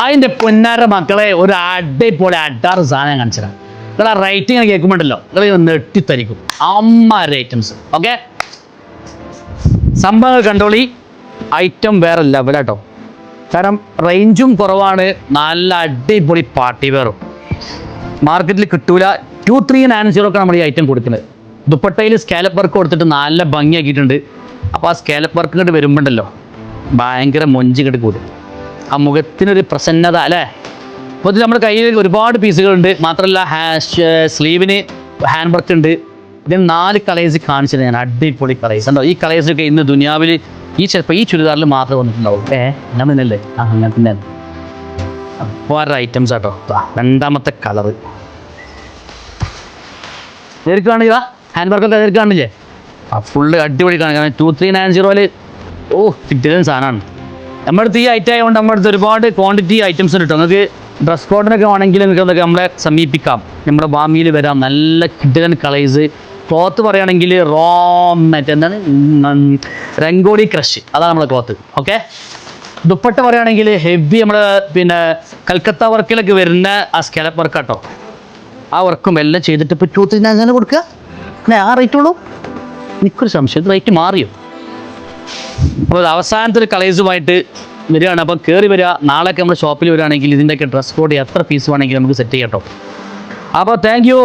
അതിൻ്റെ പൊന്നാര മക്കളെ ഒരു അടിപൊളി അഡാറ് സാധനം കാണിച്ചതാണ്. നിങ്ങൾ ആ റേറ്റിംഗ് ഇങ്ങനെ കേൾക്കുമ്പോണ്ടല്ലോ നിങ്ങൾ നെട്ടിത്തരിക്കും. അമ്മാരുടെ ഐറ്റംസ്. ഓക്കെ, സംഭവങ്ങൾ കണ്ടോളി. ഐറ്റം വേറെ ലെവലാട്ടോ. കാരണം റേഞ്ചും കുറവാണ്. നല്ല അടിപൊളി പാർട്ടി വെയറും മാർക്കറ്റിൽ കിട്ടൂല. 2390 നമ്മൾ ഈ ഐറ്റം കൊടുക്കുന്നത്. ദുപ്പട്ടയിൽ സ്കാലപ്പ് വർക്ക് കൊടുത്തിട്ട് നല്ല ഭംഗിയാക്കിയിട്ടുണ്ട്. അപ്പോൾ ആ സ്കാലപ്പ് വർക്ക് ഇങ്ങോട്ട് വരുമ്പോണ്ടല്ലോ ഭയങ്കര മൊഞ്ചി ഇങ്ങോട്ട് കൂടും. ആ മുഖത്തിനൊരു പ്രസന്നത അല്ലേ. അപ്പോൾ ഇത് നമ്മുടെ കയ്യിൽ ഒരുപാട് പീസുകളുണ്ട്. മാത്രമല്ല സ്ലീവിന് ഹാൻഡ് വർക്ക് ഉണ്ട്. ഇതിന് 4 കളേഴ്സ് കാണിച്ചത് ഞാൻ. അടിപൊളി കളേഴ്സ് ഉണ്ടോ. ഈ കളേഴ്സൊക്കെ ഇന്ന് ദുനിയാവിൽ ചിലപ്പോൾ ഈ ചുരിദാറിൽ മാത്രമേ വന്നിട്ടുണ്ടാവും. ഞാൻ തന്നെയല്ലേ? അങ്ങനെ തന്നെ വേറെ ഐറ്റംസ് ആട്ടോ. രണ്ടാമത്തെ കളറ് നേരിക്കാണില്ല. ഹാൻഡ് വർക്കൊക്കെ നേരിക്കാണില്ലേ? ഫുള്ള് അടിപൊളി കാണുക. കാരണം 2390 കിട്ടിയ സാധനമാണ്. നമ്മുടെ അടുത്ത് ഈ ഐറ്റം ആയതുകൊണ്ട് നമ്മുടെ അടുത്ത് ഒരുപാട് ക്വാണ്ടിറ്റി ഐറ്റംസ് ഉണ്ട് കേട്ടോ. നിങ്ങൾക്ക് ഡ്രസ് കോഡിനൊക്കെ ആണെങ്കിൽ നിങ്ങൾക്ക് നമ്മളെ സമീപിക്കാം. നമ്മുടെ വാമിയിൽ വരാം. നല്ല കിട്ടുന്ന കളേഴ്സ്. ക്ലോത്ത് പറയുകയാണെങ്കിൽ എന്താണ് രംഗോളി ക്രഷ്, അതാണ് നമ്മുടെ ക്ലോത്ത്. ഓക്കെ, ദുപ്പട്ട പറയുകയാണെങ്കിൽ ഹെവി നമ്മുടെ കൽക്കത്ത വർക്കിലൊക്കെ വരുന്ന ആ സ്കാലപ്പ് വർക്ക് കേട്ടോ. ആ വർക്കും എല്ലാം ചെയ്തിട്ട് ഇപ്പോൾ 2390 കൊടുക്കുക. ആ റേറ്റ് ഉള്ളൂ. എനിക്കൊരു സംശയം, റേറ്റ് മാറിയോ? അപ്പോൾ അവസാനത്തെ ഒരു കളേഴ്സുമായിട്ട് വരികയാണ്. അപ്പോൾ കയറി വരിക. നാളെയൊക്കെ നമ്മുടെ ഷോപ്പിൽ വരികയാണെങ്കിൽ ഇതിൻ്റെയൊക്കെ ഡ്രസ് കോഡ് എത്ര പീസ് വേണമെങ്കിലും നമുക്ക് സെറ്റ് ചെയ്യാം കേട്ടോ. അപ്പോൾ താങ്ക് യു.